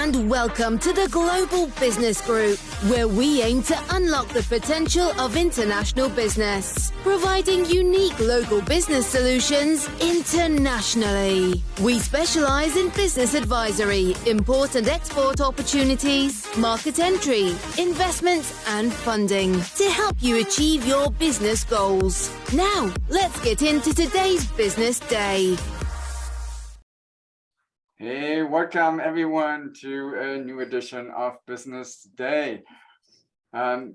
and welcome to the Global Business Group, where we aim to unlock the potential of international business, providing unique local business solutions internationally. We specialize in business advisory, import and export opportunities, market entry, investments, and funding to help you achieve your business goals. Now, let's get into today's Business Day. Hey, welcome everyone to a new edition of Business Day. The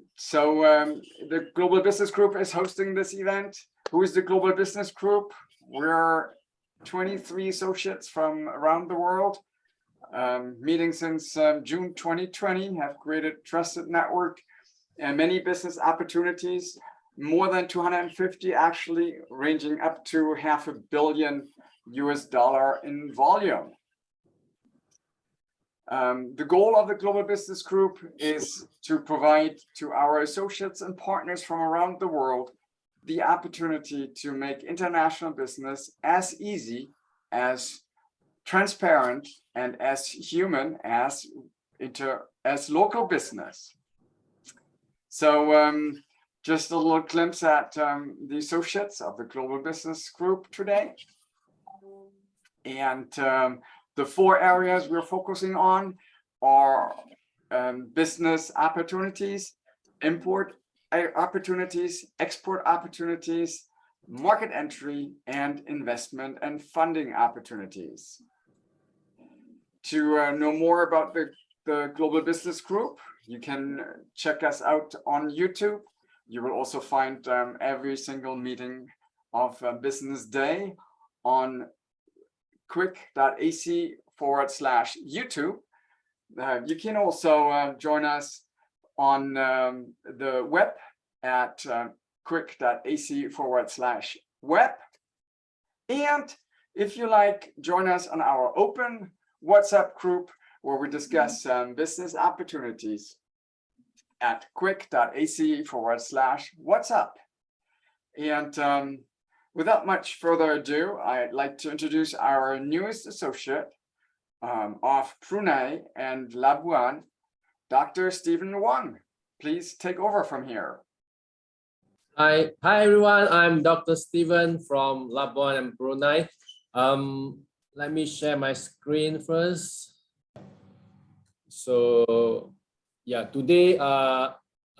Global Business Group is hosting this event. Who is the Global Business Group? We're 23 associates from around the world, meeting since June 2020, have created trusted network and many business opportunities, more than 250 actually, ranging up to $500 million in volume. The goal of the Global Business Group is to provide to our associates and partners from around the world the opportunity to make international business as easy, as transparent, and as human as local business. So just a little glimpse at the associates of the Global Business Group today. And the four areas we're focusing on are business opportunities, import opportunities, export opportunities, market entry, and investment and funding opportunities. To know more about the Global Business Group, you can check us out on YouTube. You will also find every single meeting of Business Day on quick.ac/YouTube. You can also join us on the web at quick.ac/web. And if you like, join us on our open WhatsApp group where we discuss business opportunities at quick.ac/WhatsApp. And without much further ado, I'd like to introduce our newest associate of Brunei and Labuan, Dr. Stephen Wong. Please take over from here. Hi everyone. I'm Dr. Stephen from Labuan and Brunei. Let me share my screen first. So yeah, today I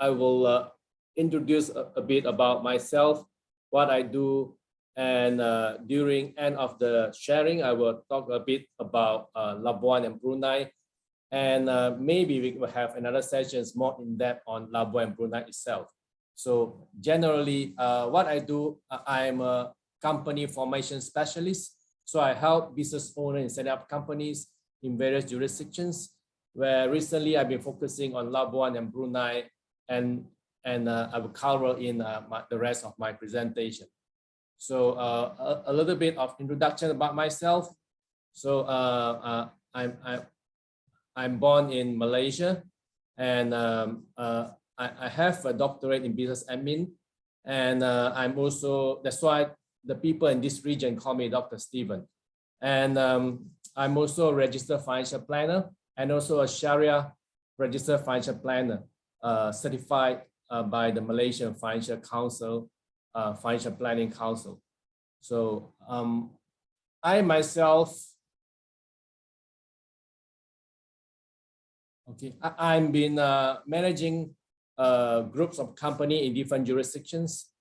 will introduce a bit about myself, what I do. And during end of the sharing, I will talk a bit about Labuan and Brunei, and maybe we will have another sessions more in depth on Labuan and Brunei itself. So generally, what I do, I'm a company formation specialist. So I help business owners in setting up companies in various jurisdictions. Where recently I've been focusing on Labuan and Brunei, and I will cover in the rest of my presentation. So a little bit of introduction about myself. So I'm born in Malaysia, and I have a doctorate in business admin, and I'm also, that's why the people in this region call me Dr. Stephen. And I'm also a registered financial planner and also a Sharia registered financial planner, certified by the Malaysian Financial Council. Financial Planning Council. So I myself, I've been managing groups of company in different jurisdictions.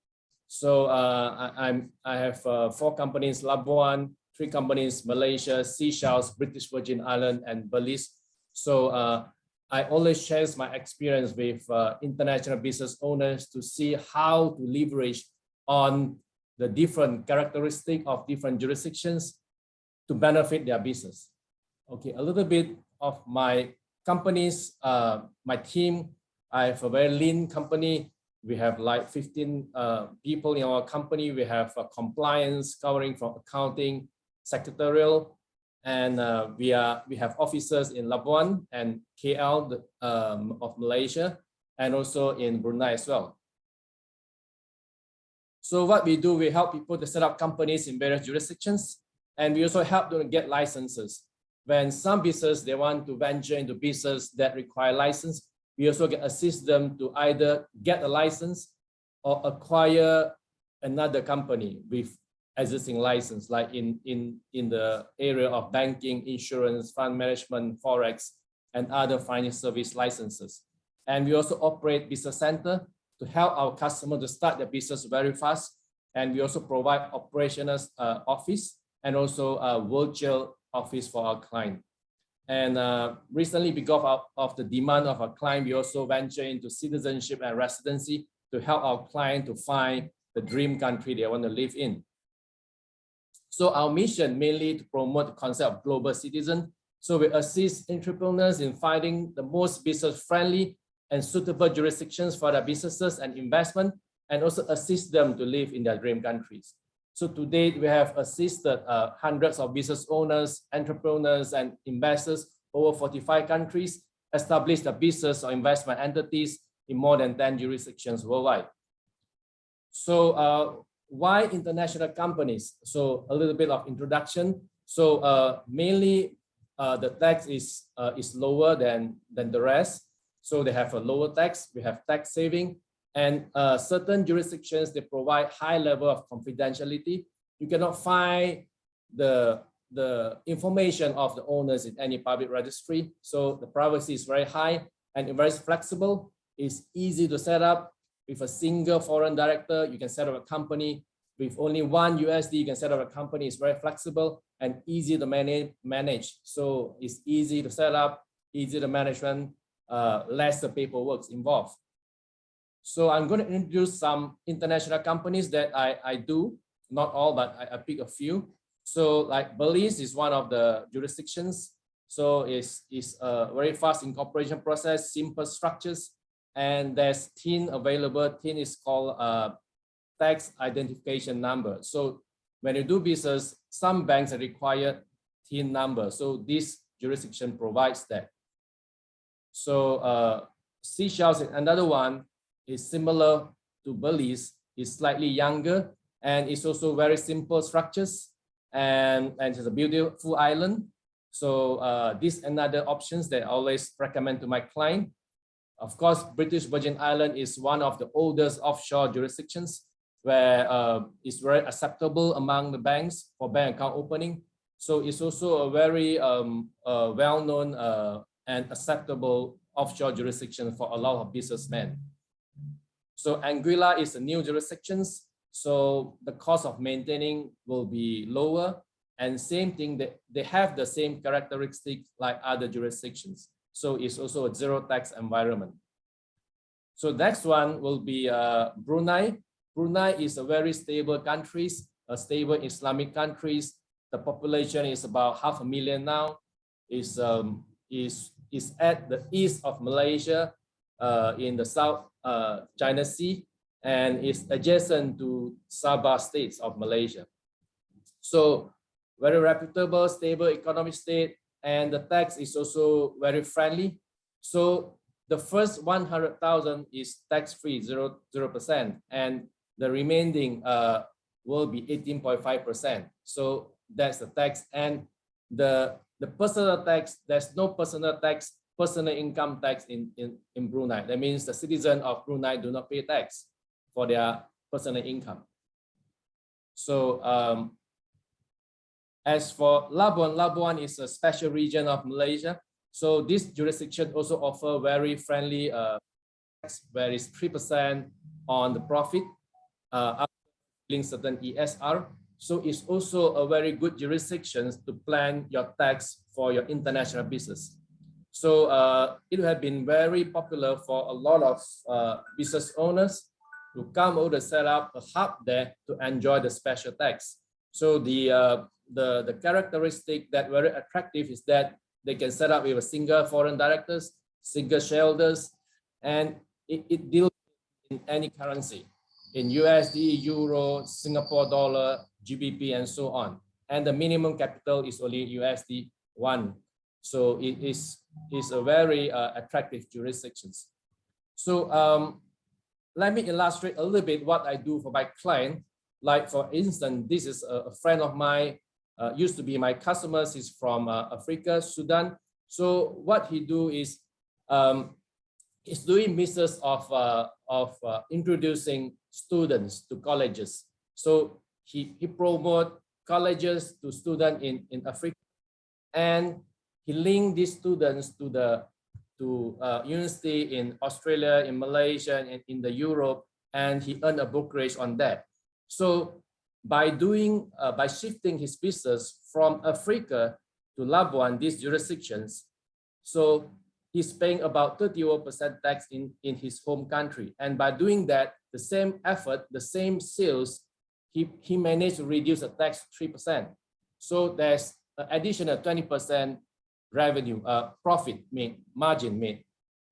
So I have 4 companies: Labuan, 3 companies: Malaysia, Seychelles, British Virgin Islands, and Belize. So I always share my experience with international business owners to see how to leverage on the different characteristics of different jurisdictions to benefit their business. Okay, a little bit of my companies, my team. I have a very lean company. We have like 15 people in our company. We have compliance covering from accounting, secretarial, and we have offices in Labuan and KL of Malaysia, and also in Brunei as well. So what we do, we help people to set up companies in various jurisdictions, and we also help them get licenses. when some business, they want to venture into business that require license, we also can assist them to either get a license or acquire another company with existing license, like in the area of banking, insurance, fund management, forex, and other financial service licenses. And we also operate business center to help our customer to start their business very fast. And we also provide operational office and also a virtual office for our client. And recently, because of the demand of our client, we also venture into citizenship and residency to help our client to find the dream country they want to live in. So our mission mainly to promote the concept of global citizen. So we assist entrepreneurs in finding the most business-friendly and suitable jurisdictions for their businesses and investment, and also assist them to live in their dream countries. So to date, we have assisted hundreds of business owners, entrepreneurs, and investors over 45 countries, establish the business or investment entities in more than 10 jurisdictions worldwide. So why international companies? So a little bit of introduction. So mainly the tax is lower than the rest. So they have a lower tax, we have tax saving, and certain jurisdictions, they provide high level of confidentiality. You cannot find the information of the owners in any public registry. So the privacy is very high and very flexible. It's easy to set up. With a single foreign director, you can set up a company. With only one USD, you can set up a company. It's very flexible and easy to manage. So it's easy to set up, easy to management, less the paperwork involved. So I'm going to introduce some international companies that I do, not all, but I pick a few. So like Belize is one of the jurisdictions. So it's a very fast incorporation process, simple structures, and there's TIN available. TIN is called tax identification number. So when you do business, some banks require TIN number. So this jurisdiction provides that. So Seychelles, another one, is similar to Belize, is slightly younger, and it's also very simple structures, and it's a beautiful island. So these another options that I always recommend to my client. Of course, British Virgin Island is one of the oldest offshore jurisdictions where it's very acceptable among the banks for bank account opening. So it's also a very well-known and acceptable offshore jurisdiction for a lot of businessmen. So Anguilla is a new jurisdiction. So the cost of maintaining will be lower, and same thing, they have the same characteristics like other jurisdictions. So it's also a zero tax environment. So next one will be Brunei. Brunei is a very stable country, a stable Islamic country. The population is about 500,000 now. Is at the east of Malaysia, in the South China Sea, and is adjacent to Sabah states of Malaysia. So very reputable, stable economic state, and the tax is also very friendly. So the first 100,000 is tax-free, 0%, and the remaining will be 18.5%. So that's the tax. And the personal tax, there's no personal tax, personal income tax in Brunei. That means the citizens of Brunei do not pay tax for their personal income. So as for Labuan, Labuan is a special region of Malaysia. So this jurisdiction also offer very friendly tax, where it's 3% on the profit after certain ESR. So it's also a very good jurisdiction to plan your tax for your international business. So it has been very popular for a lot of business owners to come over to set up a hub there to enjoy the special tax. So the characteristic that very attractive is that they can set up with a single foreign directors, single shareholders, and it deals in any currency, in USD, Euro, Singapore dollar, GBP, and so on. And the minimum capital is only USD 1. So it is a very attractive jurisdiction. So let me illustrate a little bit what I do for my client. Like for instance, this is a friend of mine used to be my customers. He's from Africa, Sudan. So what he do is he's doing business of introducing students to colleges. So he promote colleges to students in Africa, and he linked these students to university in Australia, in Malaysia, and in the Europe, and he earned a brokerage on that. So by shifting his business from Africa to Labuan, these jurisdictions, so he's paying about 31% tax in his home country. And by doing that, the same effort, the same sales, he managed to reduce the tax 3%. So there's an additional 20% revenue, profit margin made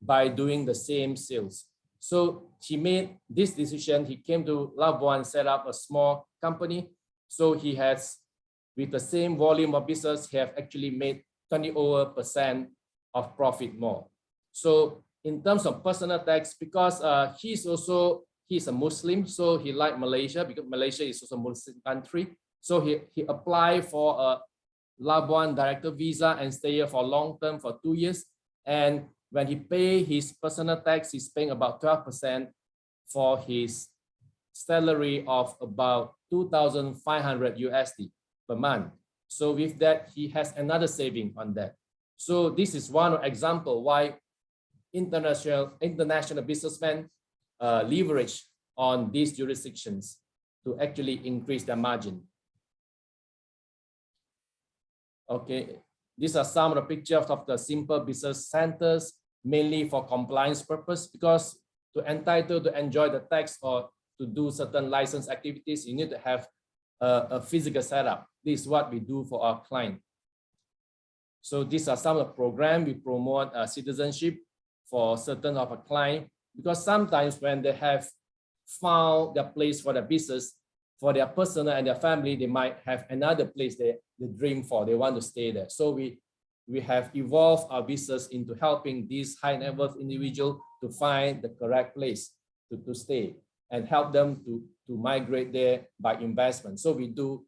by doing the same sales. So he made this decision. He came to Labuan, set up a small company. So he has, with the same volume of business, he have actually made 20% of profit more. So in terms of personal tax, because he's a Muslim, so he liked Malaysia, because Malaysia is also a Muslim country. So he applied for a Labuan director visa and stay here for long term for 2 years. And when he pay his personal tax, he's paying about 12% for his salary of about 2,500 USD per month. So with that, he has another saving on that. So this is one example why international businessmen leverage on these jurisdictions to actually increase their margin. Okay, these are some of the pictures of the simple business centers, mainly for compliance purpose, because to entitle to enjoy the tax or to do certain license activities, you need to have a physical setup. This is what we do for our client. So these are some of the programs we promote citizenship for certain of our client, because sometimes when they have found their place for their business, for their personal and their family, they might have another place they dream for, they want to stay there. So we have evolved our business into helping these high net worth individuals to find the correct place to stay and help them to migrate there by investment. So we do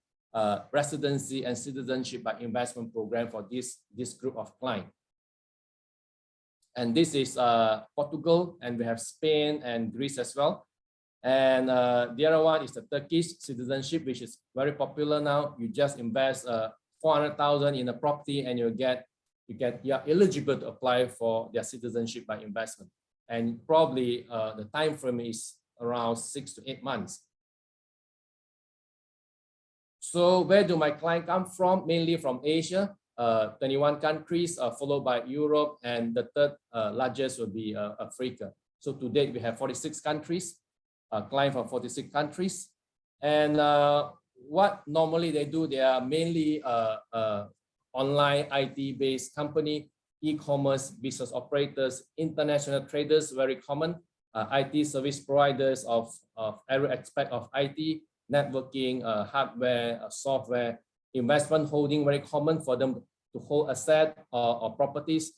residency and citizenship by investment program for this group of clients. And this is Portugal, and we have Spain and Greece as well. And the other one is the Turkish citizenship, which is very popular now. You just invest 400,000 in a property, and you're eligible to apply for their citizenship by investment. And probably the time frame is around 6 to 8 months. So where do my clients come from? Mainly from Asia, 21 countries, followed by Europe, and the third largest will be Africa. So to date, we have 46 countries. Client from 46 countries, and what normally they do, they are mainly online IT-based company, e-commerce business operators, international traders, very common, IT service providers of every aspect of IT, networking, hardware, software, investment holding, very common for them to hold asset or properties,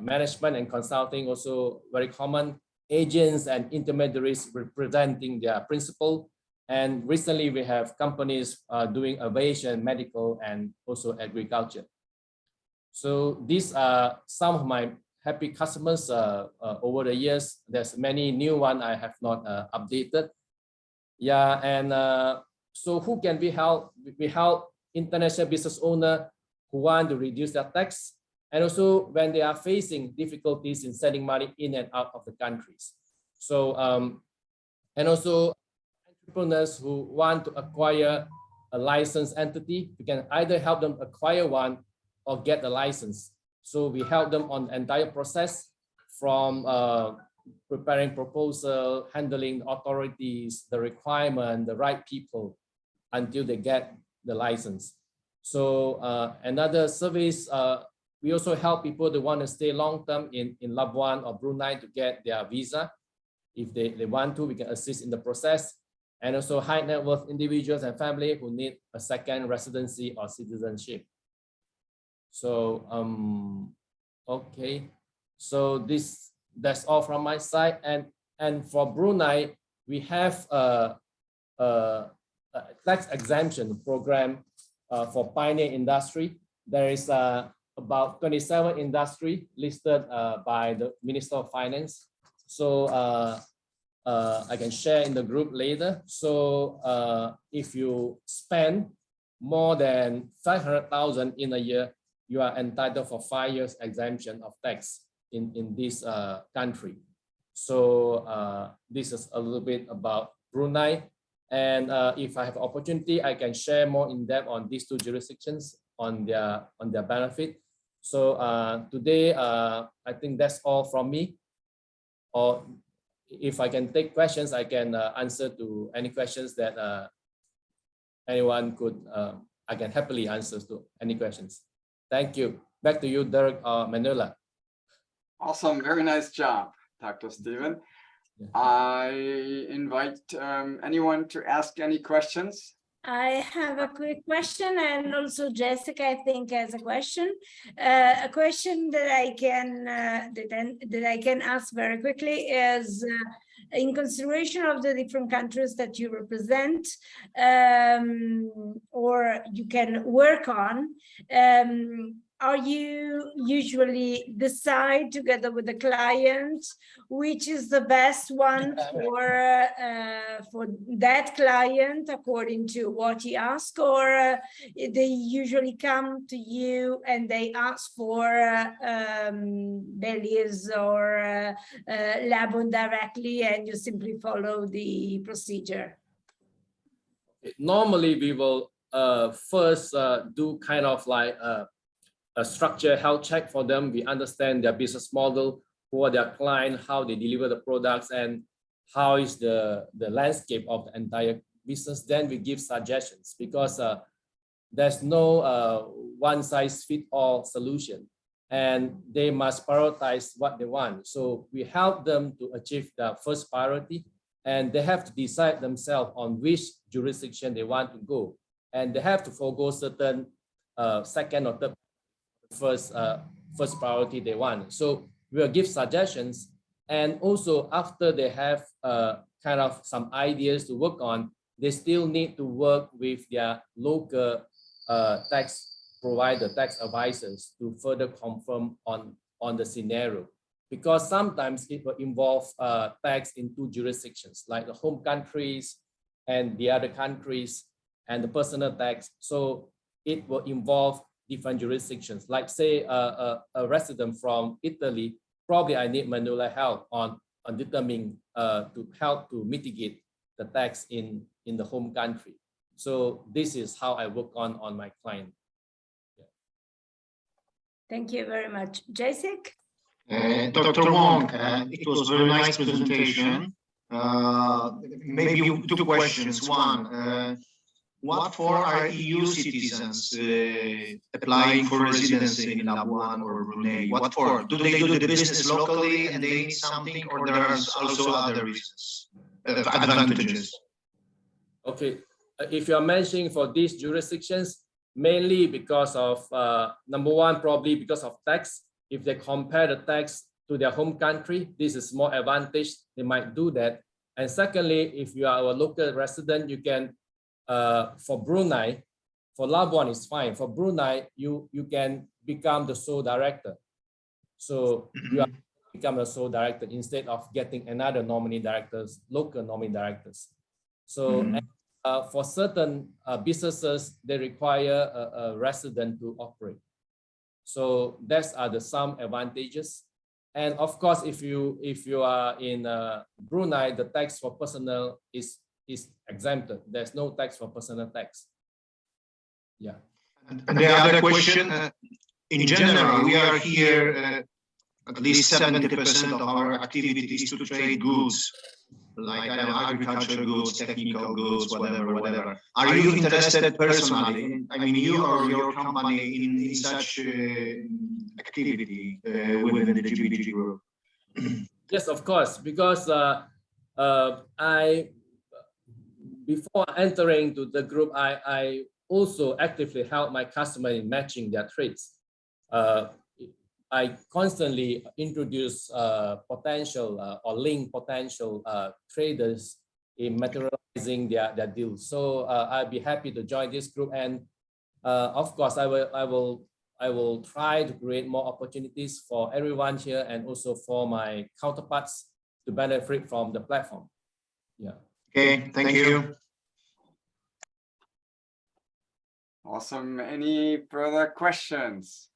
management and consulting also very common. Agents and intermediaries representing their principal. And recently we have companies doing aviation, medical, and also agriculture. So these are some of my happy customers over the years. There's many new ones I have not updated. Yeah, and so who can we help? We help international business owners who want to reduce their tax, and also when they are facing difficulties in sending money in and out of the countries. So, and also entrepreneurs who want to acquire a licensed entity, we can either help them acquire one or get a license. So we help them on the entire process, from preparing proposal, handling the authorities, the requirement, the right people, until they get the license. So another service, we also help people that want to stay long-term in Labuan or Brunei to get their visa. If they want to, we can assist in the process. And also high net worth individuals and family who need a second residency or citizenship. So, okay. So that's all from my side. And for Brunei, we have a tax exemption program for pioneer industry. There is about 27 industry listed by the Minister of Finance. So I can share in the group later. So if you spend more than 500,000 in a year, you are entitled for 5 years exemption of tax in this country. So this is a little bit about Brunei. And if I have opportunity, I can share more in depth on these two jurisdictions on their benefit. So today, I think that's all from me. Or if I can take questions, I can answer to any questions that anyone could. I can happily answer to any questions. Thank you. Back to you, Derek or Manuela. Awesome, very nice job, Dr. Stephen. Yeah. I invite anyone to ask any questions. I have a quick question, and also Jessica, I think, has a question. A question that I can ask very quickly is, in consideration of the different countries that you represent, or you can work on, are you usually decide together with the client which is the best one for that client according to what he asks, or they usually come to you and they ask for Belize or Labuan directly, and you simply follow the procedure? Normally, we will first do kind of like a structure health check for them. We understand their business model, who are their clients, how they deliver the products, and how is the landscape of the entire business. Then we give suggestions, because there's no one-size-fits-all solution, and they must prioritize what they want. So we help them to achieve the first priority, and they have to decide themselves on which jurisdiction they want to go, and they have to forego certain second or third first priority they want. So we'll give suggestions, and also after they have kind of some ideas to work on, they still need to work with their local tax provider, tax advisors, to further confirm on the scenario, because sometimes it will involve tax in two jurisdictions, like the home countries and the other countries, and the personal tax. So it will involve different jurisdictions. Like say a resident from Italy, probably I need Manuela help on determining to help to mitigate the tax in the home country. So this is how I work on my client. Yeah. Thank you very much. Jacek? Dr. Wong, it was a very nice presentation. Maybe two questions. One, what for are EU citizens applying for residency in Labuan or Brunei? What for? Do they do the business locally and they need something, or there are also other reasons, advantages? Okay, if you are mentioning for these jurisdictions, mainly because of number one, probably because of tax. If they compare the tax to their home country, this is more advantage. They might do that. And secondly, if you are a local resident, you can. For Brunei, for Labuan is fine. For Brunei, you can become the sole director. So you are become the sole director instead of getting another nominee directors, local nominee directors. So for certain businesses, they require a resident to operate. So that's some advantages. And of course, if you are in Brunei, the tax for personal is exempted. There's no tax for personal tax. Yeah. And the other question, in general, we are here, at least 70% of our activity is to trade goods, like agricultural goods, technical goods, whatever. Are you interested personally, I mean, you or your company, in such activity within the GBG group? Yes, of course, because before entering to the group, I also actively help my customer in matching their trades. I constantly introduce potential or link potential traders in materializing their deals. So I'd be happy to join this group, and Of course, I will try to create more opportunities for everyone here and also for my counterparts to benefit from the platform. Yeah. Okay, thank you. Awesome. Any further questions?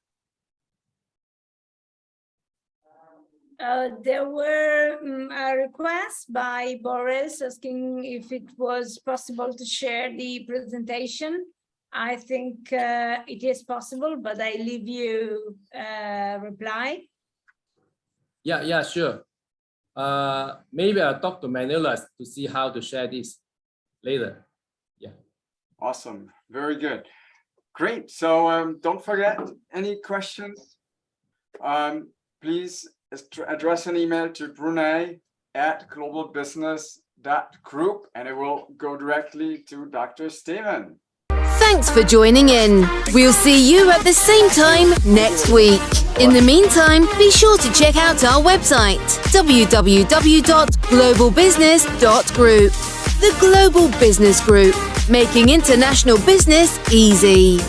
There were a request by Boris asking if it was possible to share the presentation. I think it is possible, but I leave you reply. Yeah, sure. Maybe I'll talk to Manila to see how to share this later. Yeah. Awesome. Very good. Great. So don't forget, any questions, please address an email to Brunei at globalbusiness.group and it will go directly to Dr. Stephen. Thanks for joining in. We'll see you at the same time next week. In the meantime, be sure to check out our website, www.globalbusiness.group. The Global Business Group, making international business easy.